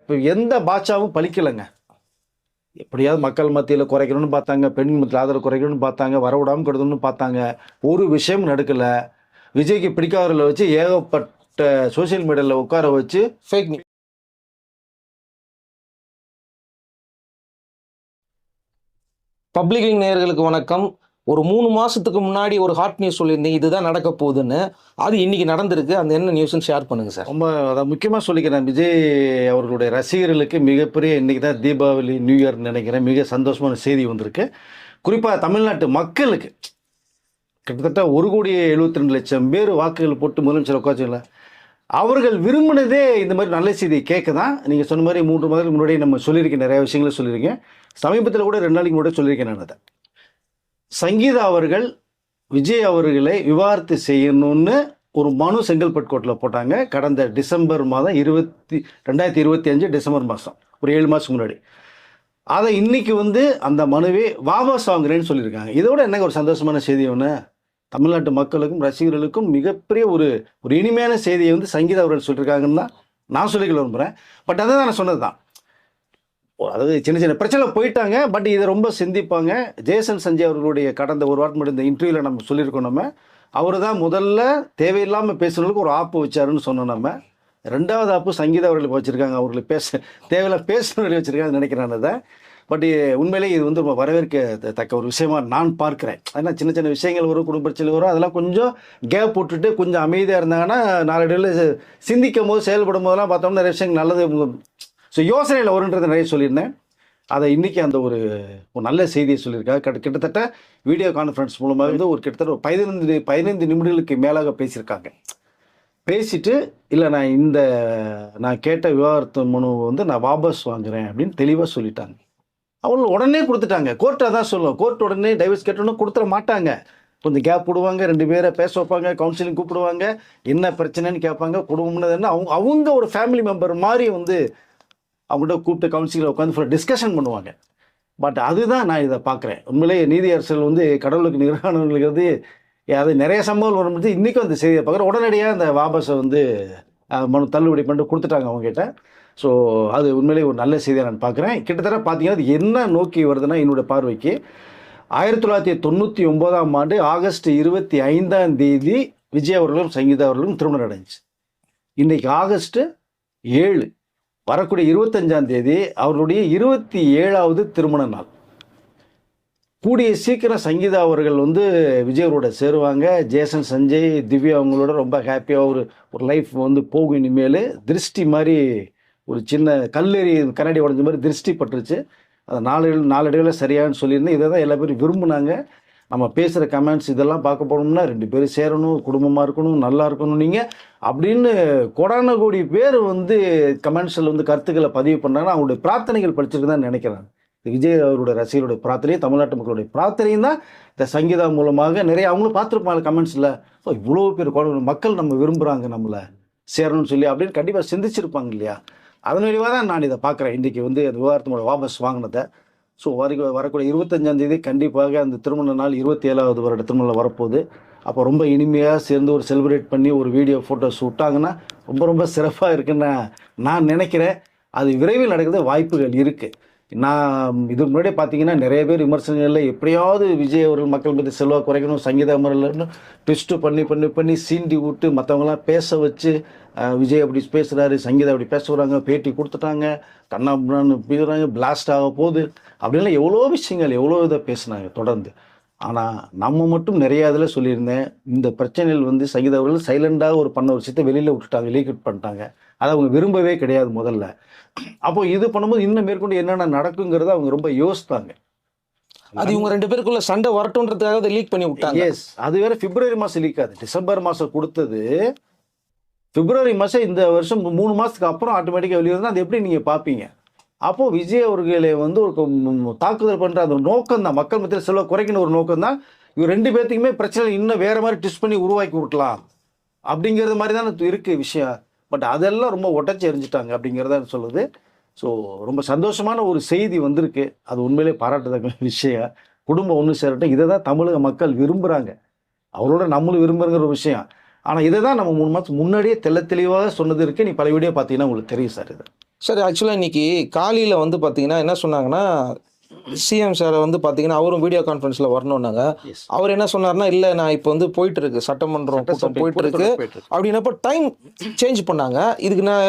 இப்போ எந்த பாட்சாவும் பலிக்கலைங்க. எப்படியாவது மக்கள் மத்தியில் குறைக்கணும்னு பார்த்தாங்க, பெண் மத்தியில் ஆதரவு குறைக்கணும்னு பார்த்தாங்க, வரவிடாமல் கெடுக்கணும்னு பார்த்தாங்க. ஒரு விஷயம் நடக்கலை. விஜய்க்கு பிடிக்காதவர்களை வச்சு ஏகப்பட்ட சோசியல் மீடியாவில் உட்கார வச்சு ஃபேக் நியூஸ். பப்ளிக் லிங்க் நேயர்களுக்கு வணக்கம். ஒரு 3 மாசத்துக்கு முன்னாடி ஒரு ஹாட் நியூஸ் சொல்லியிருந்தீங்க, இதுதான் நடக்க போகுதுன்னு. அது இன்னைக்கு நடந்திருக்கு. அந்த என்ன நியூஸ்ன்னு ஷேர் பண்ணுங்க சார். ரொம்ப அதை முக்கியமாக சொல்லிக்கிறேன். விஜய் அவர்களுடைய ரசிகர்களுக்கு மிகப்பெரிய இன்றைக்கி தான் தீபாவளி, நியூ இயர்னு நினைக்கிறேன். மிக சந்தோஷமான செய்தி வந்திருக்கு. குறிப்பாக தமிழ்நாட்டு மக்களுக்கு கிட்டத்தட்ட 1,72,00,000 பேர் வாக்குகள் போட்டு முதலமைச்சர் உட்காந்துல அவர்கள் விரும்பினதே இந்த மாதிரி நல்ல செய்தியை கேட்க தான். நீங்கள் சொன்ன மாதிரி 3 மாதத்துக்கு முன்னாடி நம்ம சொல்லியிருக்கேன், நிறைய விஷயங்களை சொல்லியிருக்கேன். சமீபத்தில் கூட 2 நாளைக்கு முன்னாடி சொல்லியிருக்கேன். நான் அதை சங்கீதா அவர்கள் விஜய் அவர்களை விவாகரத்து செய்யணும்னு ஒரு மனு செங்கல்பட்டு கோர்ட்டில் போட்டாங்க. கடந்த டிசம்பர் மாதம் 2025 டிசம்பர் மாதம், ஒரு 7 மாதத்துக்கு முன்னாடி. அதை இன்னைக்கு அந்த மனுவே வாபஸ் வாங்குறேன்னு சொல்லியிருக்காங்க. இதோட என்னங்க ஒரு சந்தோஷமான செய்தி ஒன்று, தமிழ்நாட்டு மக்களுக்கும் ரசிகர்களுக்கும் மிகப்பெரிய ஒரு இனிமையான செய்தியை சங்கீதா அவர்கள் சொல்லியிருக்காங்கன்னு தான் நான் சொல்லிக்க விரும்புகிறேன். பட் அதை தான் நான் சொன்னது தான். அதாவது சின்ன சின்ன பிரச்சனை போயிட்டாங்க. பட் இதை ரொம்ப சிந்திப்பாங்க. ஜேசன் சஞ்சய் அவர்களுடைய கடந்த ஒரு வாரத்துக்கு முன்னாடி இந்த இன்டர்வியூவில் நம்ம சொல்லியிருக்கோம். நம்ம அவர் தான் முதல்ல தேவையில்லாமல் பேசுனதுக்கு ஒரு ஆப்பு வச்சாருன்னு சொன்னோம். நம்ம 2வது ஆப்பு சங்கீதா அவர்களுக்கு வச்சுருக்காங்க. அவர்களுக்கு தேவையில்லாம் பேசுனவர்கள் வச்சுருக்காங்கன்னு நினைக்கிறேன். அதை பட் உண்மையிலே இது ரொம்ப வரவேற்கத்தக்க ஒரு விஷயமா நான் பார்க்குறேன். ஏன்னா சின்ன சின்ன விஷயங்கள் வரும், குடும்ப பிரச்சனை வரும், அதெல்லாம் கொஞ்சம் கேப் போட்டுட்டு கொஞ்சம் அமைதியாக இருந்தாங்கன்னா நாளடைவில் சிந்திக்கும் போது செயல்படும் போதெல்லாம் பார்த்தோம்னா நிறைய விஷயங்கள் நல்லது. ஸோ யோசனையில் வருன்றதை நிறைய சொல்லியிருந்தேன். அதை இன்றைக்கி அந்த ஒரு நல்ல செய்தியை சொல்லியிருக்காங்க. கிட்டத்தட்ட வீடியோ கான்ஃபரன்ஸ் மூலமாக ஒரு கிட்டத்தட்ட ஒரு 15 நிமிடங்களுக்கு மேலாக பேசியிருக்காங்க. பேசிட்டு இல்லை நான் கேட்ட விவாகரத்து மனு நான் வாபஸ் வாங்குறேன் அப்படின்னு தெளிவாக சொல்லிட்டாங்க. அவங்க உடனே கொடுத்துட்டாங்க. கோர்ட்டை தான் சொல்லுவோம். கோர்ட் உடனே டைவர்ஸ் கேட்டோன்னு கொடுத்துட மாட்டாங்க. கொஞ்சம் கேப் விடுவாங்க, 2 பேரை பேச வைப்பாங்க, கவுன்சிலிங் கூப்பிடுவாங்க, என்ன பிரச்சனைன்னு கேட்பாங்க. குடும்பம்னு என்ன அவங்க ஒரு ஃபேமிலி மெம்பர் மாதிரி அவங்கள்ட்ட கூப்பிட்டு கவுன்சிலில் உட்காந்து டிஸ்கஷன் பண்ணுவாங்க. பட் அதுதான் நான் இதை பார்க்குறேன். உண்மையிலேயே நீதி அரசல் கடவுளுக்கு நிகரானவர்களுக்கு அது நிறைய சம்பவங்கள் வரும்போது இன்றைக்கும் அந்த செய்தியை பார்க்குறேன். உடனடியாக அந்த வாபஸை மனு தள்ளுபடி பண்ணிட்டு கொடுத்துட்டாங்க அவங்ககிட்ட. ஸோ அது உண்மையிலேயே ஒரு நல்ல செய்தியை நான் பார்க்குறேன். கிட்டத்தட்ட பார்த்தீங்கன்னா அது என்ன நோக்கி வருதுன்னா, என்னோடய பார்வைக்கு 1999ஆம் ஆண்டு ஆகஸ்ட் 25ஆம் தேதி விஜய் அவர்களும் சங்கீதா அவர்களும் திருமணம் அடைஞ்சிச்சு. இன்றைக்கி ஆகஸ்ட்டு 7, வரக்கூடிய 25ஆம் தேதி அவர்களுடைய 27வது திருமண நாள். கூடிய சீக்கிரம் சங்கீதா அவர்கள் விஜயோட சேருவாங்க. ஜேசன் சஞ்சய், திவ்யா அவங்களோட ரொம்ப ஹாப்பியாக ஒரு லைஃப் போகும். இனிமேல் திருஷ்டி மாதிரி ஒரு சின்ன கல்லெறி கண்ணாடி உடஞ்ச மாதிரி திருஷ்டி பட்டுருச்சு. அதை நாளடைவில் சரியானு சொல்லியிருந்தேன். இதை தான் எல்லா பேரும் விரும்புனாங்க. நம்ம பேசுகிற கமெண்ட்ஸ் இதெல்லாம் பார்க்க போனோம்னா 2 பேரும் சேரணும், குடும்பமாக இருக்கணும், நல்லா இருக்கணும் நீங்கள் அப்படின்னு கோடான கோடி பேர் கமெண்ட்ஸில் கருத்துக்களை பதிவு பண்ணாங்கன்னா அவங்களுடைய பிரார்த்தனைகள் படிச்சுட்டு தான் நினைக்கிறாங்க. விஜய் அவருடைய ரசிகர்களுடைய பிரார்த்தனையும் தமிழ்நாட்டு மக்களுடைய பிரார்த்தனையும் தான் இந்த சங்கீதா மூலமாக நிறைய அவங்களும் பார்த்துருப்பாங்க கமெண்ட்ஸில். இவ்வளோ பேர் மக்கள் நம்ம விரும்புகிறாங்க நம்மளை சேரணும்னு சொல்லி அப்படின்னு கண்டிப்பாக சிந்திச்சிருப்பாங்க இல்லையா. அதன் வழியாக தான் நான் இதை பார்க்குறேன். இன்றைக்கி அந்த விவாகரத்தோட வாபஸ் வாங்கினதை. ஸோ வரக்கூடிய 25ஆம் தேதி கண்டிப்பாக அந்த திருமண நாள் 27வது வருட திருமணம் வரப்போகுது. அப்போ ரொம்ப இனிமையாக சேர்ந்து ஒரு செலிப்ரேட் பண்ணி ஒரு வீடியோ ஃபோட்டோஸ் விட்டாங்கன்னா ரொம்ப ரொம்ப சிறப்பாக இருக்குன்னு நான் நினைக்கிறேன். அது விரைவில் நடக்கிறது வாய்ப்புகள் இருக்குது. நான் இதுக்கு முன்னாடியே பார்த்தீங்கன்னா நிறைய பேர் விமர்சனங்களில் எப்படியாவது விஜய் அவர்கள் மக்கள் மீது செல்வாக்கு குறைக்கணும், சங்கீதா முறையில்னு ட்விஸ்ட்டு பண்ணி சீண்டி விட்டு மற்றவங்களாம் பேச வச்சு விஜய் அப்படி பேசுகிறாரு, சங்கீதா அப்படி பேச வராங்க, பேட்டி கொடுத்துட்டாங்க, கண்ணான்னு பேசுகிறாங்க, பிளாஸ்ட் ஆக போகுது அப்படின்லாம் எவ்வளோ விஷயங்கள் எவ்வளோ இதை பேசுனாங்க தொடர்ந்து. ஆனால் நம்ம மட்டும் நிறையா இதில் சொல்லியிருந்தேன். இந்த பிரச்சனையில் சங்கீதா அவர்கள் சைலண்டாக பண்ண ஒரு விஷயத்தை வெளியில் விட்டுட்டாங்க, லீக் பண்ணிட்டாங்க. அதை அவங்க விரும்பவே கிடையாது முதல்ல. அப்போ இது பண்ணும்போது இன்னும் மேற்கொண்டு என்னென்ன நடக்குங்கிறத அவங்க ரொம்ப யோசித்தாங்க. அது இவங்க 2 பேருக்குள்ள சண்டை வரட்டும்ன்றதுக்காக லீக் பண்ணி விட்டாங்க. எஸ், அது வேற பிப்ரவரி மாதம் லீக் ஆகுது. டிசம்பர் மாதம் கொடுத்தது பிப்ரவரி மாதம் இந்த வருஷம் 3 மாதத்துக்கு அப்புறம் ஆட்டோமேட்டிக்காக வெளியே வந்து அது எப்படி நீங்கள் பார்ப்பீங்க? அப்போது விஜய் அவர்களை ஒரு தாக்குதல் பண்ணுற அந்த நோக்கம் தான், மக்கள் மத்தியில் செல்வ குறைக்கிற ஒரு நோக்கம் தான். இவர் 2 பேர்த்துக்குமே பிரச்சனை இன்னும் வேறு மாதிரி ட்விஸ்ட் பண்ணி உருவாக்கி விட்டலாம் அப்படிங்கிறது மாதிரி தான் இருக்குது விஷயம். பட் அதெல்லாம் ரொம்ப உடச்சி எறிஞ்சிட்டாங்க அப்படிங்கிறத சொல்லுது. ஸோ ரொம்ப சந்தோஷமான ஒரு செய்தி வந்திருக்கு. அது உண்மையிலே பாராட்டத்தக்க விஷயம். குடும்பம் ஒன்று சேரட்டும், இதை தான் தமிழக மக்கள் விரும்புகிறாங்க. அவரோட நம்மளும் விரும்புகிற ஒரு விஷயம். ஆனால் இதை தான் நம்ம 3 மாதத்துக்கு முன்னாடியே தெளிவாக சொன்னது இருக்குது. நீ பல வீடியோ பார்த்தீங்கன்னா உங்களுக்கு தெரியும் சார். இது சார் ஆக்சுவலாக இன்னைக்கு காலையில் வந்து பார்த்தீங்கன்னா என்ன சொன்னாங்கன்னா, சிஎம் சார் வந்து பார்த்தீங்கன்னா அவரும் வீடியோ கான்ஃபரன்ஸில் வரணும்னாங்க. எஸ். அவர் என்ன சொன்னார்னா, இல்லை நான் இப்போ வந்து போயிட்டு இருக்கு சட்டமன்றம் கூட்டம் போயிட்டு இருக்கு அப்படின்னப்போ டைம் சேஞ்ச் பண்ணாங்க.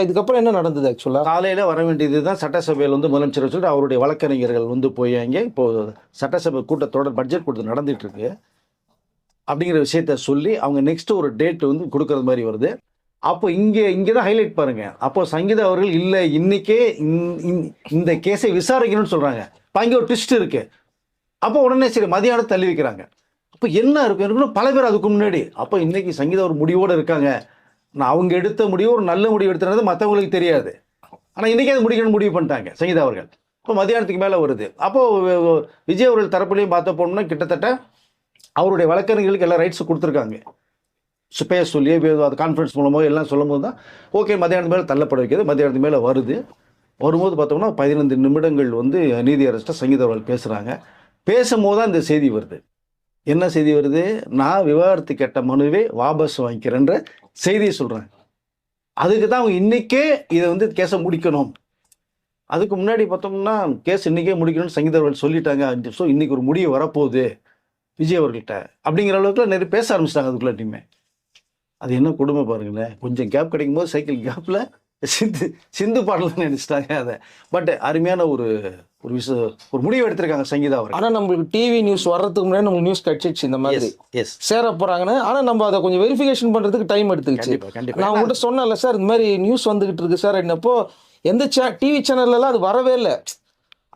இதுக்கப்புறம் என்ன நடந்தது ஆக்சுவலாக? காலையில் வர வேண்டியது தான் சட்டசபையில் வந்து முதலமைச்சர் சொல்லிட்டு அவருடைய வழக்கறிஞர்கள் வந்து போய் அங்கே இப்போ சட்டசபை கூட்டத்தொடர் பட்ஜெட் கூட்டத்தில் நடந்துட்டு இருக்கு அப்படிங்கிற விஷயத்த சொல்லி அவங்க நெக்ஸ்ட் ஒரு டேட் வந்து கொடுக்கறது மாதிரி வருது. அப்போ இங்கே தான் ஹைலைட் பாருங்க. அப்போ சங்கீதா அவர்கள் இல்லை இன்னைக்கே இந்த கேஸை விசாரிக்கணும்னு சொல்றாங்க. இப்போ அங்கே ஒரு ட்விஸ்ட் இருக்கு. அப்போ உடனே சரி மதியானம் தள்ளி வைக்கிறாங்க. அப்போ என்ன இருக்குன்னு பல பேர் அதுக்கு முன்னாடி அப்போ இன்னைக்கு சங்கீதா ஒரு முடிவோடு இருக்காங்க. நான் அவங்க எடுத்த முடிவு ஒரு நல்ல முடிவு எடுத்துறது மற்றவங்களுக்கு தெரியாது. ஆனால் இன்றைக்கி அது முடிக்கணும்னு முடிவு பண்ணிட்டாங்க சங்கீதா அவர்கள். இப்போ மதியானத்துக்கு மேலே வருது. அப்போது விஜய் அவர்கள் தரப்புலையும் பார்த்த போனோம்னா கிட்டத்தட்ட அவருடைய வழக்கறிஞர்களுக்கு எல்லா ரைட்ஸும் கொடுத்துருக்காங்க. பேச சொல்லி அது கான்ஃபரன்ஸ் மூலமாக எல்லாம் சொல்லும் போது தான் ஓகே மதியானத்து மேலே தள்ளப்பட வைக்கிறது. மதியானத்து மேலே வரும்போது பார்த்தோம்னா 15 நிமிடங்கள் வந்து நீதியரசர் சங்கீதா அவர்கள் பேசுகிறாங்க. பேசும்போது தான் இந்த செய்தி வருது. என்ன செய்தி வருது? நான் விவாகரத்து கேட்ட மனுவே வாபஸ் வாங்கிக்கிறேன்ற செய்தியை சொல்கிறாங்க. அதுக்கு தான் அவங்க இன்றைக்கே இதை வந்து கேஸை முடிக்கணும். அதுக்கு முன்னாடி பார்த்தோம்னா கேஸ் இன்றைக்கே முடிக்கணும்னு சங்கீதா அவர்கள் சொல்லிட்டாங்க. ஸோ இன்றைக்கி ஒரு முடிவு வரப்போகுது விஜய் அவர்கள்ட்ட அப்படிங்கிற அளவுக்குலாம் நிறைய பேச ஆரம்பிச்சிட்டாங்க. அதுக்குள்ள டீமே அது என்ன கொடுமை பாருங்களேன். கொஞ்சம் கேப் கிடைக்கும் போது சைக்கிள் கேப்பில் சிந்து பாடலாம் நினைச்சிட்டாங்க அதை. பட் அருமையான ஒரு முடிவு எடுத்திருக்காங்க சங்கீதா அவர். ஆனால் நம்மளுக்கு டிவி நியூஸ் வர்றதுக்கு முன்னாடி நம்மளுக்கு நியூஸ் கிடைச்சிச்சு இந்த மாதிரி சேர போகிறாங்கன்னு. ஆனால் நம்ம அதை கொஞ்சம் வெரிஃபிகேஷன் பண்ணுறதுக்கு டைம் எடுத்துக்கிச்சு. நான் உங்கள்கிட்ட சொன்னேன்ல சார் இந்த மாதிரி நியூஸ் வந்துகிட்டு இருக்கு சார் என்னப்போ எந்த டிவி சேனல்லாம் அது வரவே இல்லை.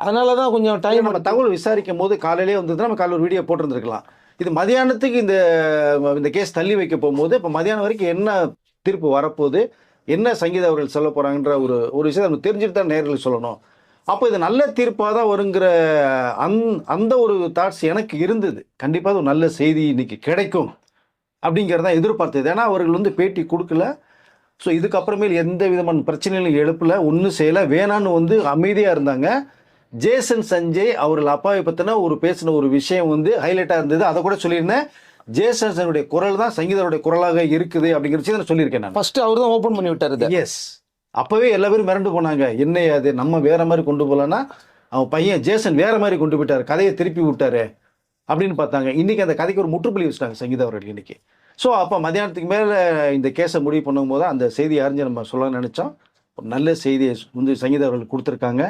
அதனால தான் கொஞ்சம் டைம். நம்ம தகவல் விசாரிக்கும் போது காலையிலே வந்ததுன்னா நம்ம காலையில் ஒரு வீடியோ போட்டிருந்துருக்கலாம். இது மதியானத்துக்கு இந்த கேஸ் தள்ளி வைக்க போகும்போது இப்போ மதியானம் வரைக்கும் என்ன தீர்ப்பு வரப்போகுது, என்ன சங்கீதா அவர்கள் சொல்ல போகிறாங்கன்ற ஒரு விஷயத்தை நம்ம தெரிஞ்சுட்டு தான் நேர்களுக்கு சொல்லணும். அப்போ இது நல்ல தீர்ப்பாக தான் வருங்கிற அந்த ஒரு தாட்ஸ் எனக்கு இருந்தது. கண்டிப்பாக ஒரு நல்ல செய்தி இன்னைக்கு கிடைக்கும் அப்படிங்கிறதான் எதிர்பார்த்தது. ஏன்னா அவர்கள் வந்து பேட்டி கொடுக்கல. ஸோ இதுக்கப்புறமேல் எந்த விதமான பிரச்சனைகளும் எழுப்பல, ஒன்றும் செய்யலை, வேணான்னு வந்து அமைதியாக இருந்தாங்க. ஜேசன் சஞ்சய் அவர்கள் அப்பாவை பற்றின பேசின ஒரு விஷயம் வந்து ஹைலைட்டாக இருந்தது. அதை கூட சொல்லியிருந்தேன். ஜேசன் சஞ்சனுடைய குரல் தான் சங்கீதாவுடைய குரலாக இருக்குது அப்படிங்கிற விஷயம் சொல்லியிருக்கேன் நான். ஃபர்ஸ்ட் அவர் தான் ஓப்பன் பண்ணி விட்டாரு. எஸ். அப்போவே எல்லா பேரும் மிரண்டு போனாங்க. என்ன அது நம்ம வேற மாதிரி கொண்டு போகலன்னா அவன் பையன் ஜேசன் வேற மாதிரி கொண்டு போயிட்டார், கதையை திருப்பி விட்டாரு அப்படின்னு பார்த்தாங்க. இன்னைக்கு அந்த கதைக்கு ஒரு முற்றுப்புள்ளி வச்சுட்டாங்க சங்கீதா அவர்கள் இன்னைக்கு. ஸோ அப்போ மதியானத்துக்கு மேலே இந்த கேஸை முடிவு பண்ணும்போது அந்த செய்தியை அறிஞ்சு நம்ம சொல்ல நினைச்சோம். ஒரு நல்ல செய்தியை வந்து சங்கீதா அவர்கள் கொடுத்துருக்காங்க.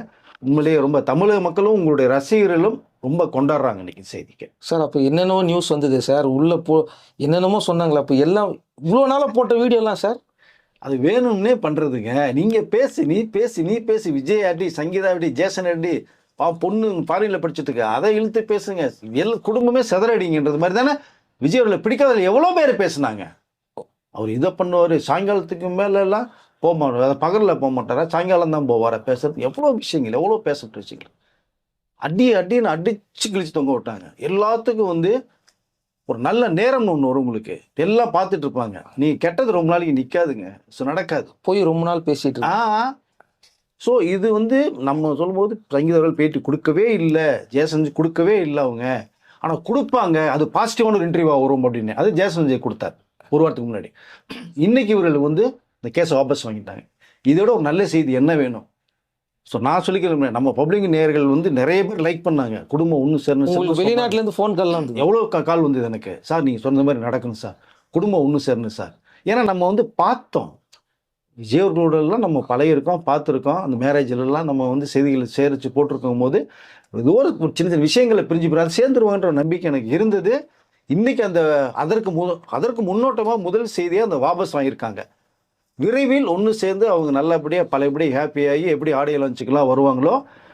உண்மையிலேயே ரொம்ப தமிழக மக்களும் உங்களுடைய ரசிகர்களும் ரொம்ப கொண்டாடுறாங்க இன்னைக்கு செய்திக்கு. சார் அப்போ என்னென்னவோ நியூஸ் வந்தது சார், உள்ள என்னென்னமோ சொன்னாங்களா? அப்போ எல்லாம் இவ்வளோ நாளாக போட்ட வீடியோலாம் சார் அது வேணும்னே பண்ணுறதுங்க. நீங்கள் நீ பேசி விஜய் ஆடி சங்கீதா ஆடி ஜேசன் ஆடி பொண்ணு ஃபாரினில் படிச்சுட்டுருக்கு, அதை இழுத்து பேசுங்க. குடும்பமே செதறடிங்கன்றது மாதிரி தானே விஜய் அவர்களை பிடிக்காத எவ்வளோ பேர் பேசுனாங்க. அவர் இதை பண்ணுவார், சாயங்காலத்துக்கு மேலெல்லாம் போக மாட்டார், அதை பகலில் போக மாட்டாரா, சாயங்காலம் தான் போவார பேசுறது. எவ்வளோ விஷயங்கள், எவ்வளோ பேசிட்டு வச்சுக்கல. அடின்னு அடிச்சு கிழிச்சு தொங்க விட்டாங்க. எல்லாத்துக்கும் வந்து ஒரு நல்ல நேரம்னு ஒன்று வரும். உங்களுக்கு எல்லாம் பார்த்துட்டு இருப்பாங்க. நீ கெட்டது ரொம்ப நாளைக்கு நிற்காதுங்க. ஸோ நடக்காது. போய் ரொம்ப நாள் பேசிட்டு. ஸோ இது வந்து நம்ம சொல்லும்போது சங்கீதர்கள் பேட்டி கொடுக்கவே இல்லை, ஜெயசன் கொடுக்கவே இல்லை அவங்க. ஆனால் கொடுப்பாங்க, அது பாசிட்டிவான ஒரு இன்டர்வியூவாக வரும் அப்படின்னு அது ஜெயசன் கொடுத்தார் ஒரு வாரத்துக்கு முன்னாடி. இன்னைக்கு இவர்கள் வந்து இந்த கேஸை வாபஸ் வாங்கிட்டாங்க. இதோட ஒரு நல்ல செய்தி என்ன வேணும்? ஸோ நான் சொல்லிக்கிறேன், நம்ம பப்ளிக் நேயர்கள் வந்து நிறைய பேர் லைக் பண்ணாங்க. குடும்பம் ஒன்று சேரணும். வெளிநாட்டிலேருந்து ஃபோன் கால்லாம் எவ்வளோ கால் வந்தது எனக்கு. சார் நீங்கள் சொன்ன மாதிரி நடக்கணும் சார், குடும்பம் ஒன்று சேரணும் சார். ஏன்னா நம்ம வந்து பார்த்தோம், விஜய் அவர்களோடலாம் நம்ம பழகிருக்கோம், பார்த்துருக்கோம். அந்த மேரேஜிலலாம் நம்ம வந்து செய்திகளை சேரித்து போட்டிருக்கும் போது ஏதோ ஒரு சின்ன சின்ன விஷயங்களை பிரிஞ்சு போய் சேர்ந்துருவாங்கன்ற நம்பிக்கை எனக்கு இருந்தது. இன்றைக்கி அதற்கு முன்னோட்டமாக முதல் செய்தியாக அந்த வாபஸ் வாங்கியிருக்காங்க. விரைவில் ஒன்று சேர்ந்து அவங்க நல்லபடியாக பழையபடியாக ஹாப்பியாகி எப்படி ஆடியோ லான்ச்சுக்கெலாம் வருவாங்களோ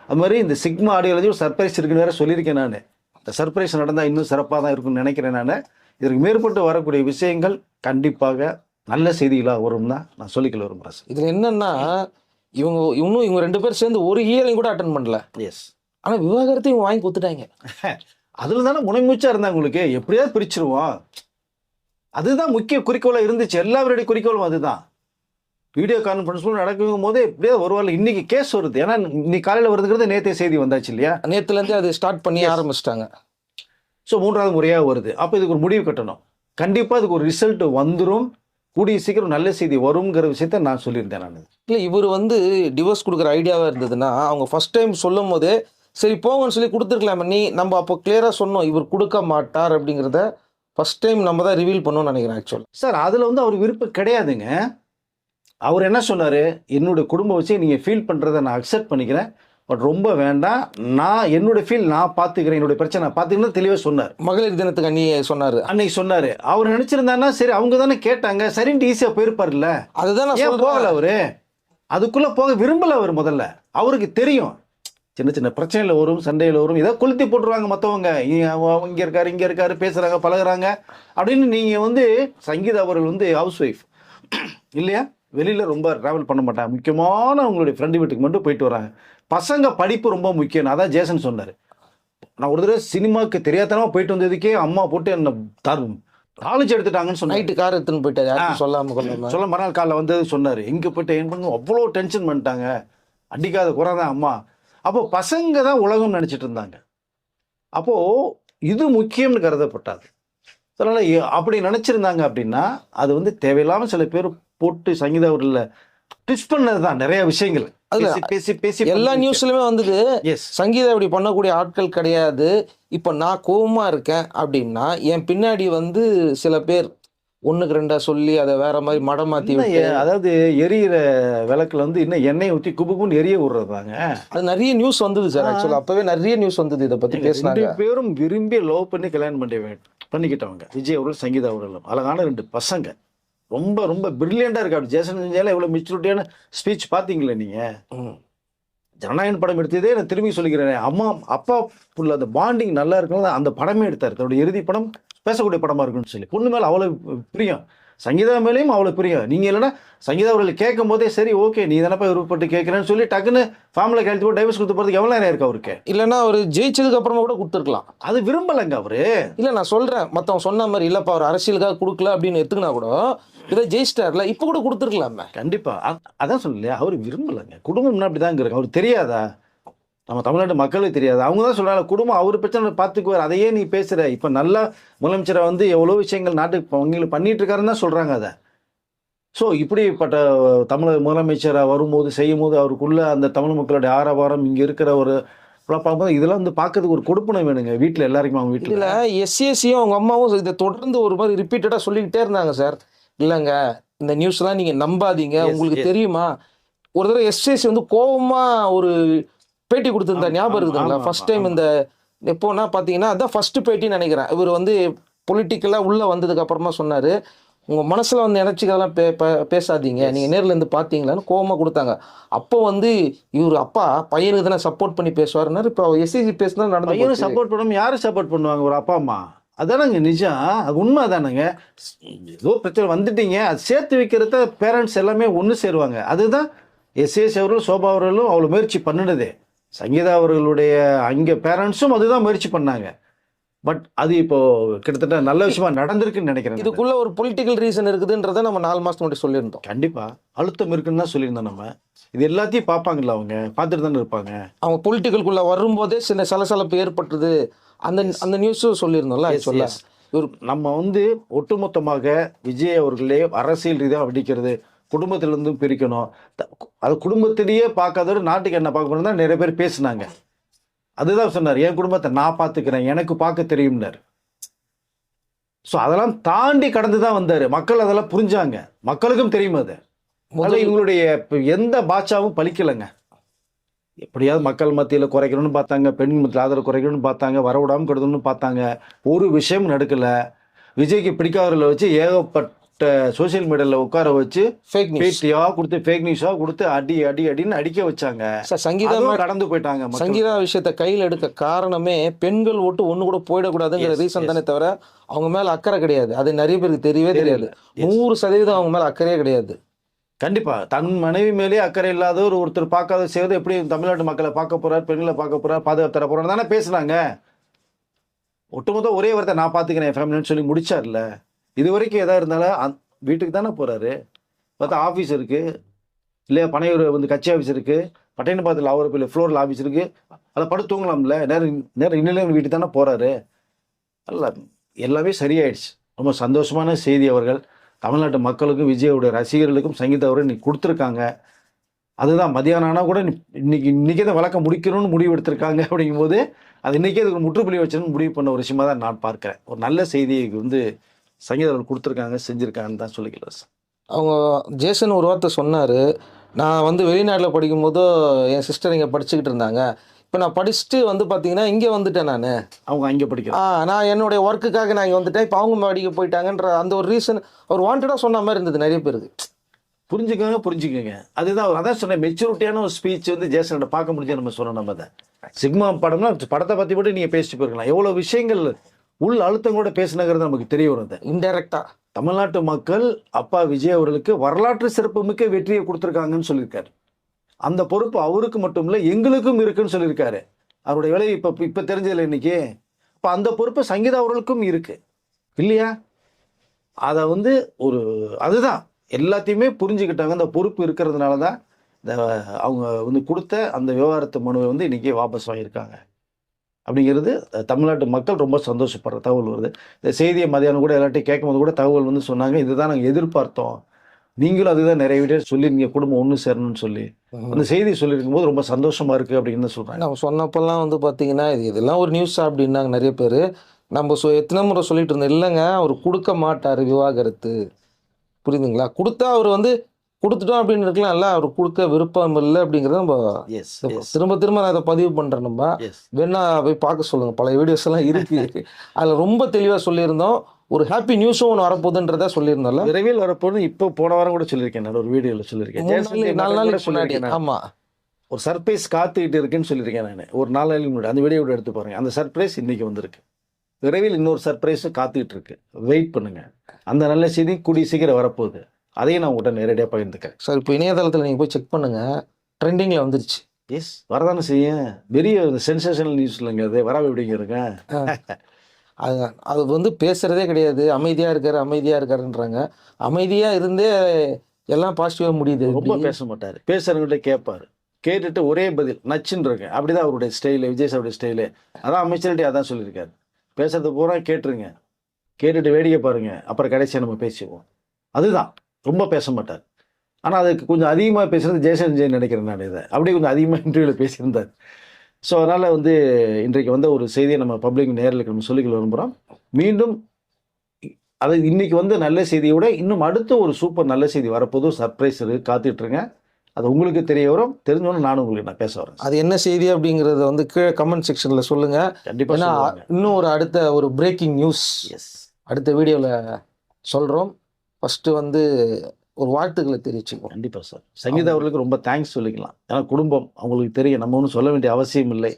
அது மாதிரி இந்த சிக்மா ஆடியோ லான்ச்சு ஒரு சர்ப்ரைஸ் இருக்குன்னு வேறு சொல்லியிருக்கேன் நான். அந்த சர்ப்ரைஸ் நடந்தால் இன்னும் சிறப்பாக தான் இருக்குன்னு நினைக்கிறேன் நான். இதற்கு மேற்பட்டு வரக்கூடிய விஷயங்கள் கண்டிப்பாக நல்ல செய்திகளாக வரும் தான் நான் சொல்லிக்கல விரும்புகிறேன் சார். இதில் என்னென்னா இவங்க 2 பேர் சேர்ந்து ஒரு ஹியரிங் கூட அட்டன் பண்ணல. எஸ். ஆனால் விவாகரத்தை இவங்க வாங்கி கொடுத்துட்டாங்க. அதில் தானே முனைமூச்சாக இருந்தாங்க. உங்களுக்கு எப்படியாவது பிரிச்சிருவோம், அதுதான் முக்கிய குறிக்கோளாக இருந்துச்சு. எல்லாருடைய குறிக்கோளும் அதுதான். வீடியோ கான்ஃபரன்ஸ் நடக்கும் போதே எப்படியாவது ஒரு வாரம் இன்னைக்கு கேஸ் வருது. ஏன்னா இன்னைக்கு காலையில் வருதுங்கிறது நேற்றே செய்தி வந்தாச்சு இல்லையா? நேற்றுலேருந்து அது ஸ்டார்ட் பண்ணி ஆரம்பிச்சிட்டாங்க. ஸோ 3வது முறையாக வருது. அப்போ இதுக்கு ஒரு முடிவு கட்டணும். கண்டிப்பாக இதுக்கு ஒரு ரிசல்ட் வந்துடும். கூடிய சீக்கிரம் நல்ல செய்தி வருங்கிற விஷயத்த நான் சொல்லியிருந்தேன். நான் இல்லை இவர் வந்து டிவோர்ஸ் கொடுக்குற ஐடியாவாக இருந்ததுன்னா அவங்க ஃபர்ஸ்ட் டைம் சொல்லும் போதே சரி போங்கன்னு சொல்லி கொடுத்துருக்கலாமே. நம்ம அப்போ கிளியராக சொன்னோம் இவர் கொடுக்க மாட்டார் அப்படிங்கிறத ஃபர்ஸ்ட் டைம் நம்ம தான் ரிவீல் பண்ணணும்னு நினைக்கிறேன் ஆக்சுவலாக. சார் அதில் வந்து அவர் விருப்பம் கிடையாதுங்க. அவர் என்ன சொன்னார், என்னுடைய குடும்ப விஷயம் நீங்கள் ஃபீல் பண்ணுறதை நான் அக்செப்ட் பண்ணிக்கிறேன், பட் ரொம்ப வேண்டாம், நான் என்னோட ஃபீல் நான் பார்த்துக்கிறேன், என்னுடைய பிரச்சனை நான் பார்த்துக்கிறேன் தெளிவாக சொன்னார். மகளிர் தினத்துக்கு அன்னைக்கு சொன்னார். அவர் நினச்சிருந்தாருன்னா சரி அவங்க தானே கேட்டாங்க சரின்ட்டு ஈஸியாக போயிருப்பார்ல. அதுதான் நான் போகல அவரு, அதுக்குள்ளே போக விரும்பலை அவர். முதல்ல அவருக்கு தெரியும் சின்ன சின்ன பிரச்சனையில் வரும், சண்டையில் வரும், ஏதோ கொளுத்தி போட்டுருவாங்க மற்றவங்க, இங்கே இருக்காரு இங்கே இருக்காரு பேசுகிறாங்க பழகுறாங்க அப்படின்னு. நீங்கள் வந்து சங்கீதா அவர்கள் வந்து ஹவுஸ் ஒய்ஃப் இல்லையா, வெளியில் ரொம்ப ட்ராவல் பண்ண மாட்டாங்க, முக்கியமான அவங்களுடைய ஃப்ரெண்டு வீட்டுக்கு மட்டும் போயிட்டு வராங்க. பசங்க படிப்பு ரொம்ப முக்கியம், அதான் ஜேசன் சொன்னார். நான் ஒரு தடவை சினிமாவுக்கு தெரியாதனமாக போயிட்டு வந்ததுக்கே அம்மா போட்டு என்ன காலேஜ் எடுத்துட்டாங்கன்னு சொன்னார். நைட்டு கார் எடுத்துன்னு போயிட்டாரு சொல்ல மறுநாள் காலைல வந்தது சொன்னார். எங்கே போயிட்டு என் பண்ணு அவ்வளோ டென்ஷன் பண்ணிட்டாங்க, அடிக்காத குறை தான் அம்மா. அப்போ பசங்க தான் உலகம் நினச்சிட்டு இருந்தாங்க. அப்போது இது முக்கியம்னு கருதப்பட்டாது. அதனால் அப்படி நினச்சிருந்தாங்க அப்படின்னா அது வந்து தேவையில்லாமல் சில பேர் போட்டு சங்கீதா அவர்களில் ட்விஸ்ட் பண்ணது தான் நிறைய விஷயங்கள். பேசி பேசி எல்லா நியூஸ்லயுமே வந்தது சங்கீதா இப்படி பண்ணக்கூடிய ஆட்கள் கிடையாது. இப்போ நான் கோவமா இருக்கேன் அப்படின்னா என் பின்னாடி வந்து சில பேர் ஒன்றுக்கு ரெண்டா சொல்லி அதை வேற மாதிரி மடம் மாற்றி, அதாவது எரியிற விளக்குல வந்து இன்னும் எண்ணெயை ஊற்றி குபுக்குன்னு எரிய விடுறதாங்க. அது நிறைய நியூஸ் வந்தது சார். ஆக்சுவலாக அப்பவே நிறைய நியூஸ் வந்தது இதை பற்றி பேசினாங்க. 2 பேரும் விரும்பி லவ் பண்ணி கல்யாணம் பண்ணிக்கிட்டவங்க விஜய் அவர்கள் சங்கீதா அவர்களும். அழகான 2 பசங்க, ரொம்ப ரொம்ப பிரில்லியண்டாக இருக்கு. அப்படி ஜேசன் செஞ்சாலும் எவ்வளோ மெச்சூரிட்டியான ஸ்பீச் பார்த்தீங்களே நீங்கள். ஜனநாயகன் படம் எடுத்ததே நான் திரும்பி சொல்லிக்கிறேன், அம்மா அப்பா புள்ள அந்த பாண்டிங் நல்லா இருக்கணும், அந்த படமே எடுத்தார். தன்னுடைய இறுதி படம் பேசக்கூடிய படமாக இருக்குன்னு சொல்லி பொண்ணு மேலே அவ்வளோ பிரியம், சங்கீதா மேலேயும் அவ்வளோ பிரியம். நீங்கள் இல்லைன்னா சங்கீதா அவர்கள் கேட்கும் போதே சரி ஓகே நீ தானப்பா விருப்பப்பட்டு கேட்குறேன்னு சொல்லி டக்குன்னு ஃபேமிலியில் கழித்து போட்டு டைவர்ஸ் கொடுத்து போகிறதுக்கு எவ்வளோ நேரம் இருக்கு அவருக்கு? இல்லைன்னா அவர் ஜெயிச்சதுக்கு அப்புறமா கூட கொடுத்துருக்கலாம். அது விரும்பலைங்க அவரு. இல்லை நான் சொல்கிறேன், மற்றவங்க சொன்ன மாதிரி இல்லைப்பா அவர் அரசியலுக்காக கொடுக்கல அப்படின்னு எடுத்துக்கினா கூட இதை ஜெயிச்சிட்டார்ல இப்போ கூட கொடுத்துருக்கலாமே. கண்டிப்பாக அதான் சொல்லலையா, அவர் விரும்பலைங்க. குடும்பம்னா அப்படி தாங்க இருக்கு. அவர் தெரியாதா, நம்ம தமிழ்நாட்டு மக்களுக்கு தெரியாது. அவங்க தான் சொல்கிறாங்க குடும்பம் அவர் பிரச்சனை பார்த்துக்குவார், அதையே நீ பேசுகிற. இப்போ நல்லா முதலமைச்சரை வந்து எவ்வளோ விஷயங்கள் நாட்டுக்கு அவங்களுக்கு பண்ணிட்டு இருக்காருன்னு தான் சொல்கிறாங்க அதை. ஸோ இப்படிப்பட்ட தமிழக முதலமைச்சராக வரும்போது செய்யும் போது அவருக்குள்ள அந்த தமிழ் மக்களுடைய ஆரவாரம் இங்கே இருக்கிற ஒரு பார்க்கும்போது இதெல்லாம் வந்து பார்க்கறதுக்கு ஒரு கொடுப்பனை வேணுங்க வீட்டில் எல்லாருக்குமே. அவங்க வீட்டில் எஸ்சிஎஸ்சியும் அவங்க அம்மாவும் இதை தொடர்ந்து ஒரு மாதிரி ரிப்பீட்டடாக சொல்லிக்கிட்டே இருந்தாங்க சார். இல்லைங்க இந்த நியூஸ்லாம் நீங்கள் நம்பாதீங்க, உங்களுக்கு தெரியுமா. ஒரு தடவை எஸ்சிஎஸ்சி வந்து கோபமாக ஒரு பேட்டி கொடுத்துருந்தா ஞாபகம் இருக்குதுங்களா? ஃபர்ஸ்ட் டைம் இந்த எப்போனா பார்த்தீங்கன்னா அதான் ஃபர்ஸ்ட் பேட்டின்னு நினைக்கிறேன். இவர் வந்து பொலிட்டிக்கலாக உள்ளே வந்ததுக்கு அப்புறமா சொன்னார், உங்கள் மனசில் வந்து நினச்சிக்கிறதெல்லாம் பேசாதீங்க, நீங்கள் நேரில் இருந்து பார்த்தீங்களான்னு கோவமாக கொடுத்தாங்க. அப்போ வந்து இவர் அப்பா பையனுக்கு தானே சப்போர்ட் பண்ணி பேசுவாருன்னாரு. இப்போ எஸ்சிசி பேசுனா நடந்து பையனுக்கு சப்போர்ட் பண்ணாமல் யாரும் சப்போர்ட் பண்ணுவாங்க? ஒரு அப்பா அம்மா. அதானங்க நிஜம், அது உண்மை தானேங்க. ஏதோ பிரச்சனை வந்துட்டீங்க, அது சேர்த்து வைக்கிறத பேரண்ட்ஸ் எல்லாமே ஒன்று சேருவாங்க. அதுதான் எஸ்ஏஎஸ் அவர்களும் சோபா அவர்களும் அவ்வளோ முயற்சி பண்ணினதே. சங்கீதா அவர்களுடைய அங்கே பேரண்ட்ஸும் அதுதான் முயற்சி பண்ணாங்க. பட் அது இப்போ கிட்டத்தட்ட நல்ல விஷயமா நடந்திருக்குன்னு நினைக்கிறேன். இதுக்குள்ள ஒரு பொலிட்டிக்கல் ரீசன் இருக்குதுன்றதை நம்ம 4 மாதத்துக்கு முன்னாடி சொல்லியிருந்தோம். கண்டிப்பாக அழுத்தம் இருக்குன்னு தான் சொல்லியிருந்தோம். நம்ம இது எல்லாத்தையும் பார்ப்பாங்கல்ல, அவங்க பார்த்துட்டு தானே இருப்பாங்க. அவங்க பொலிட்டிக்கலுக்குள்ள வரும்போதே சில சலசலப்பு ஏற்பட்டது, அந்த நியூஸும் சொல்லியிருந்தோம்ல. சொல்ல நம்ம வந்து ஒட்டுமொத்தமாக விஜய் அவர்களே அரசியல் ரீதியாக வெடிக்கிறது, குடும்பத்திலிருந்தும் பிரிக்கணும், அது குடும்பத்திலேயே பார்க்காதோட நாட்டுக்கு என்ன பார்க்க போறோம் தான் நிறைய பேர் பேசினாங்க. அதுதான் சொன்னார், என் குடும்பத்தை நான் பார்த்துக்கிறேன், எனக்கு பார்க்க தெரியும்னார். ஸோ அதெல்லாம் தாண்டி கடந்து தான் வந்தார். மக்கள் அதெல்லாம் புரிஞ்சாங்க, மக்களுக்கும் தெரியும். அது முதல்ல இவங்களுடைய எந்த பாட்சாவும் பலிக்கலைங்க. எப்படியாவது மக்கள் மத்தியில் குறைக்கணும்னு பார்த்தாங்க, பெண் மத்தியில் ஆதரவு குறைக்கணும்னு பார்த்தாங்க, வரவிடாமல் கெடுதணும்னு பார்த்தாங்க. ஒரு விஷயம் நடக்கலை. விஜய்க்கு பிடிக்காதவர்களை வச்சு ஏகப்பட்ட சோசியல் மீடியாவில் உட்கார வச்சு ஃபேக் நியூஸாக கொடுத்து ஃபேக் நியூஸாக கொடுத்து அடின்னு அடிக்க வச்சாங்க. சங்கீதா கடந்து போயிட்டாங்க. சங்கீதா விஷயத்தை கையில் எடுக்க காரணமே பெண்கள் ஓட்டு ஒன்று கூட போயிடக்கூடாதுங்கிற ரீசன் தானே தவிர அவங்க மேலே அக்கறை கிடையாது. அது நிறைய பேருக்கு தெரியவே தெரியாது. 100% அவங்க மேலே அக்கறையே கிடையாது. கண்டிப்பாக தன் மனைவி மேலே அக்கறை இல்லாத ஒருத்தர் பார்க்காத செய்வது எப்படி தமிழ்நாட்டு மக்களை பார்க்க போகிறார், பெண்களை பார்க்க போகிறார், பாதுகாப்பு தர போகிறான்னு தானே பேசுனாங்க. ஒட்டுமொத்தம் ஒரே வார்த்தை நான் பார்த்துக்கிறேன் ஃபேமிலின்னு சொல்லி முடிச்சார்ல. இது வரைக்கும் எதாக இருந்தாலும் வீட்டுக்கு தானே போகிறாரு. பார்த்தா ஆஃபீஸ் இருக்குது இல்லையா, பனையூர் வந்து கட்சி ஆஃபீஸ் இருக்குது, பட்டையனபாத்தில் அவருக்கு ஃப்ளோரில் ஆஃபீஸ் இருக்குது, அதை படுத்து தூங்கலாம்ல. நேரம் இன்னும் வீட்டுக்கு தானே போகிறாரு. அல்ல எல்லாமே சரியாயிடுச்சு. ரொம்ப சந்தோஷமான செய்தி. அவர்கள் தமிழ்நாட்டு மக்களுக்கும் விஜயோடைய ரசிகர்களுக்கும் சங்கீதா அவர்கள் இன்னைக்கு கொடுத்துருக்காங்க. அதுதான் மதியானம் ஆனால் கூட இன்னைக்கே தான் வழக்கம் முடிக்கணும்னு முடிவு எடுத்திருக்காங்க. அப்படிங்கும்போது அது இன்றைக்கே அதுக்கு முற்றுப்புள்ளி வச்சணும்னு முடிவு பண்ண ஒரு விஷயமா தான் நான் பார்க்குறேன். ஒரு நல்ல செய்தியை வந்து சங்கீதா அவர்கள் கொடுத்துருக்காங்க, செஞ்சுருக்காங்கன்னு தான் சொல்லிக்கலாம் சார். அவங்க ஜேசன் ஒரு வார்த்தை சொன்னார், நான் வந்து வெளிநாட்டில் படிக்கும்போது என் சிஸ்டர் இங்கே படிச்சுக்கிட்டு இருந்தாங்க, இப்போ நான் படிச்சுட்டு வந்து பார்த்தீங்கன்னா இங்கே வந்துட்டேன் நான். அவங்க அங்கே படிக்கிறேன், நான் என்னுடைய ஒர்க்குக்காக நான் இங்கே வந்துட்டேன், இப்போ அவங்க படிக்க போயிட்டாங்கன்ற அந்த ஒரு ரீசன் அவர் வாண்டடாக சொன்ன மாதிரி இருந்தது நிறைய பேருக்கு. புரிஞ்சுக்கோங்க. அதுதான் அதான் சொன்னேன், மெச்சூரிட்டியான ஒரு ஸ்பீச் வந்து ஜேசனோட பார்க்க முடிஞ்சு நம்ம சொன்னோம். நம்ம அதை சிக்மா படம்னா படத்தை பற்றி மட்டும் நீங்கள் பேசிட்டு போயிருக்கலாம். எவ்வளோ விஷயங்கள் உள் அழுத்தம் கூட பேசினங்கிறது நமக்கு தெரிய வரும். இன்டெரக்டாக தமிழ்நாட்டு மக்கள் அப்பா விஜய் அவர்களுக்கு வரலாற்று சிறப்புமிக்க வெற்றியை கொடுத்துருக்காங்கன்னு சொல்லியிருக்காரு. அந்த பொறுப்பு அவருக்கு மட்டும் இல்லை, எங்களுக்கும் இருக்குன்னு சொல்லியிருக்காரு. அவருடைய வேலை இப்போ தெரிஞ்சதில்லை இன்னைக்கு. இப்போ அந்த பொறுப்பு சங்கீதா அவர்களுக்கும் இருக்கு இல்லையா? அதை வந்து அதுதான் எல்லாத்தையுமே புரிஞ்சுக்கிட்டாங்க. அந்த பொறுப்பு இருக்கிறதுனால தான் அவங்க வந்து கொடுத்த அந்த விவகாரத்து மனுவை வந்து இன்றைக்கி வாபஸ் வாங்கியிருக்காங்க. அப்படிங்கிறது தமிழ்நாட்டு மக்கள் ரொம்ப சந்தோஷப்படுற தகவல் வருது. இந்த செய்தியை மதியானம் கூட எல்லாத்தையும் கேட்கும்போது கூட தகவல் வந்து சொன்னாங்க, இதுதான் நாங்கள் எதிர்பார்த்தோம், நீங்களும் அதுதான் நிறைய வீடியோ சொல்லியிருந்தீங்க, குடும்பம் ஒன்று சேரணும்னு சொல்லி அந்த செய்தி சொல்லியிருக்கும் போது ரொம்ப சந்தோஷமா இருக்குது அப்படின்னு சொல்கிறாங்க. நம்ம சொன்னப்பெல்லாம் வந்து பார்த்தீங்கன்னா இதெல்லாம் ஒரு நியூஸா அப்படின்னாங்க நிறைய பேர். நம்ம எத்தனை முறை சொல்லிட்டு இருந்தோம், இல்லைங்க அவர் கொடுக்க மாட்டார் விவாகரத்து, புரியுதுங்களா? கொடுத்தா அவர் வந்து கொடுத்துட்டோம் அப்படின்னு இருக்கலாம், இல்லை அவர் கொடுக்க விருப்பம் இல்லை அப்படிங்கிறத நம்ம திரும்ப திரும்ப நான் இதை பதிவு பண்ணுறேன். நம்ம வேணா போய் பார்க்க சொல்லுங்கள், பழைய வீடியோஸ் எல்லாம் இருக்கு, அதில் ரொம்ப தெளிவாக சொல்லியிருந்தோம். ஒரு ஹாப்பி நியூஸும் ஒன்று வரப்போகுதுன்றத சொல்லியிருந்தோம்ல, விரைவில் வரப்போகுது. இப்போ போன வாரம் கூட சொல்லியிருக்கேன், நான் ஒரு வீடியோவில் சொல்லியிருக்கேன், 4 நாளைக்கு முன்னாடி. ஆமாம், ஒரு சர்ப்ரைஸ் காத்துக்கிட்டு இருக்குன்னு சொல்லியிருக்கேன் நான் ஒரு 4 நாளைக்கு முன்னாடி. அந்த வீடியோட எடுத்து பாருங்க, அந்த சர்ப்ரைஸ் இன்னைக்கு வந்திருக்கு. விரைவில் இன்னொரு சர்ப்ரைஸும் காத்துக்கிட்டு இருக்கு, வெயிட் பண்ணுங்க. அந்த நல்ல செய்தி கூடிய சீக்கிரம் வரப்போகுது, அதையும் நான் உங்கள்கிட்ட நேரடியாக பகிர்ந்துக்கிறேன். சார் இப்போ இணையதளத்தில் நீங்கள் போய் செக் பண்ணுங்க, ட்ரெண்டிங்கில் வந்துருச்சு. எஸ், வரதானே செய்யும், பெரிய சென்சேஷனல் நியூஸ் இல்லைங்க அது, வராம எப்படிங்க இருங்க. அது வந்து பேசுகிறதே கிடையாது, அமைதியாக இருக்காருன்றாங்க. அமைதியாக இருந்தே எல்லாம் பாசிட்டிவாக முடியுது. ரொம்ப பேச மாட்டார், பேசுகிறவங்கள்ட்ட கேட்பார், கேட்டுட்டு ஒரே பதில் நச்சுன்னு இருக்கேன். அப்படிதான் அவருடைய ஸ்டைலு, விஜய் சாருடைய ஸ்டைலு. அதான் அமைச்சர்கிட்ட அதான் சொல்லியிருக்காரு, பேசுறது பூரா கேட்டுருங்க, கேட்டுட்டு வேடிக்கை பாருங்க, அப்புறம் கடைசியாக நம்ம பேசிடுவோம். அதுதான், ரொம்ப பேச மாட்டார். ஆனால் அதுக்கு கொஞ்சம் அதிகமாக பேசுகிறது ஜெய்சன் நினைக்கிறேன் நான். இதை அப்படியே கொஞ்சம் அதிகமாக இன்டர்வியூவில் பேசியிருந்தார். ஸோ அதனால் வந்து இன்றைக்கு வந்த ஒரு செய்தியை நம்ம பப்ளிக் நேரலுக்கு நம்ம சொல்லிக்க விரும்புகிறோம். மீண்டும் அது இன்னைக்கு வந்து நல்ல செய்தியோட இன்னும் அடுத்து ஒரு சூப்பர் நல்ல செய்தி வரப்போதும், சர்ப்ரைஸ் காத்துட்ருங்க. அது உங்களுக்கு தெரிய வரும், தெரிஞ்சோன்னு நானும் உங்களுக்கு நான் பேச வரேன். அது என்ன செய்தி அப்படிங்கிறத வந்து கீழே கமெண்ட் செக்ஷனில் சொல்லுங்கள். கண்டிப்பாக இன்னும் அடுத்த ஒரு பிரேக்கிங் நியூஸ் அடுத்த வீடியோவில் சொல்கிறோம். ஃபஸ்ட்டு வந்து ஒரு வாழ்த்துக்களை தெரிவிச்சுக்கோம். கண்டிப்பாக சார், சங்கீதா அவர்களுக்கு ரொம்ப தேங்க்ஸ் சொல்லிக்கலாம். ஏன்னா குடும்பம் அவங்களுக்கு தெரியும், நம்ம ஒன்றும் சொல்ல வேண்டிய அவசியம் இல்லை.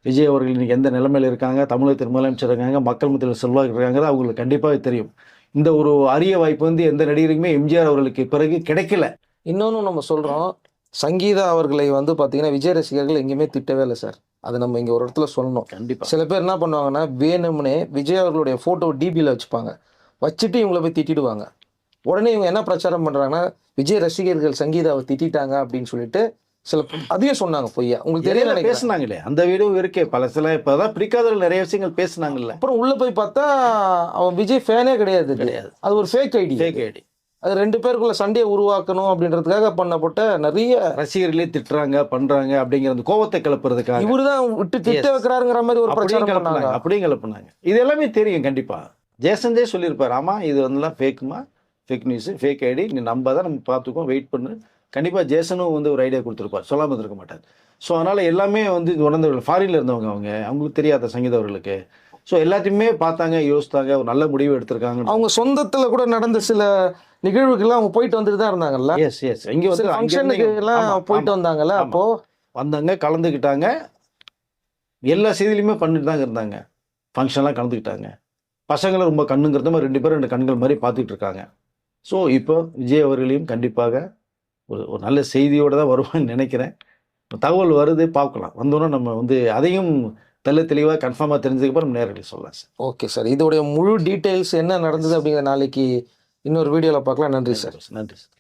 விஜய் அவர்கள் இன்றைக்கி எந்த நிலைமையில் இருக்காங்க, தமிழகத்தின் முதலமைச்சர் இருக்காங்க, மக்கள் மத்தியில் செல்வாக்கு இருக்காங்க, அவங்களுக்கு கண்டிப்பாக தெரியும். இந்த ஒரு அரிய வாய்ப்பு வந்து எந்த நடிகருக்குமே எம்ஜிஆர் அவர்களுக்கு பிறகு கிடைக்கல. இன்னொன்று நம்ம சொல்கிறோம், சங்கீதா அவர்களை வந்து பார்த்தீங்கன்னா விஜய் ரசிகர்கள் எங்கேயுமே திட்டவே இல்லை சார். அது நம்ம இங்கே ஒரு இடத்துல சொல்லணும். கண்டிப்பாக சில பேர் என்ன பண்ணுவாங்கன்னா, வேணும்னே விஜய் அவர்களுடைய ஃபோட்டோ டிபியில் வச்சுப்பாங்க, வச்சுட்டு இவங்களை போய் திட்டிடுவாங்க. உடனே இவங்க என்ன பிரச்சாரம் பண்ணுறாங்கன்னா, விஜய் ரசிகர்கள் சங்கீதாவை திட்டாங்க அப்படின்னு சொல்லிட்டு சில அதையும் சொன்னாங்க பொய்யா. உங்களுக்கு தெரியல, பேசினாங்களே, அந்த வீடியோ இருக்கே பல சில இப்போதான் பிடிக்காதவர்கள் நிறைய விஷயங்கள் பேசினாங்கல்ல. அப்புறம் உள்ளே போய் பார்த்தா அவன் விஜய் ஃபேனே கிடையாது. அது ஒரு ஃபேக் ஐடி. அது 2 பேருக்குள்ள சண்டையை உருவாக்கணும் அப்படின்றதுக்காக பண்ணப்பட்ட நிறைய ரசிகர்களே திட்டுறாங்க பண்றாங்க அப்படிங்கிற அந்த கோபத்தை கிளப்புறதுக்காக இவரு தான் விட்டு திட்ட வைக்கிறாருங்கிற மாதிரி ஒரு பிரச்சாரம் பண்ணாங்க. அப்படியே கிளப்புனாங்க. இது எல்லாமே தெரியும் கண்டிப்பா. ஜேசன்தே சொல்லியிருப்பார், ஆமா இது வந்துலாம் ஃபேக்குமா, ஃபேக் நியூஸ், ஃபேக் ஐடி, நீ நம்பாதான், நம்ம பார்த்துக்கோம், வெயிட் பண்ணு. கண்டிப்பாக ஜேசனும் வந்து ஒரு ஐடியா கொடுத்துருப்பார், சொல்லாமல் இருக்க மாட்டார். ஸோ அதனால் எல்லாமே வந்து உணர்ந்தவர்கள், ஃபாரினில் இருந்தவங்க, அவங்களுக்கு தெரியாத சங்கீதா அவர்களுக்கு. ஸோ எல்லாத்தையுமே பார்த்தாங்க, யோசித்தாங்க, ஒரு நல்ல முடிவு எடுத்திருக்காங்க. அவங்க சொந்தத்தில் கூட நடந்த சில நிகழ்வுகள்லாம் அவங்க போயிட்டு வந்துட்டு தான் இருந்தாங்கல்ல. எஸ் இங்கே வந்து ஃபங்க்ஷனுக்கு எல்லாம் போயிட்டு வந்தாங்கல்ல, அப்போது வந்தாங்க, கலந்துக்கிட்டாங்க, எல்லா செய்தியிலையுமே பண்ணிட்டு தாங்க இருந்தாங்க, ஃபங்க்ஷன்லாம் கலந்துக்கிட்டாங்க. பசங்களும் ரொம்ப கண்ணுங்கிறத மாதிரி 2 பேரும் 2 கண்கள் மாதிரி பார்த்துட்டு இருக்காங்க. ஸோ இப்போ விஜய் அவர்களையும் கண்டிப்பாக ஒரு நல்ல செய்தியோடு தான் வருவான்னு நினைக்கிறேன். தகவல் வருது, பார்க்கலாம். வந்தோன்னா நம்ம வந்து அதையும் தெளிவாக கன்ஃபார்மாக தெரிஞ்சதுக்கப்புறம் நம்ம நேரடியாக சொல்லலாம் சார். ஓகே சார், இதோடைய முழு டீட்டெயில்ஸ் என்ன நடந்தது அப்படிங்கிற நாளைக்கு இன்னொரு வீடியோவில் பார்க்கலாம். நன்றி சார். நன்றி சார்.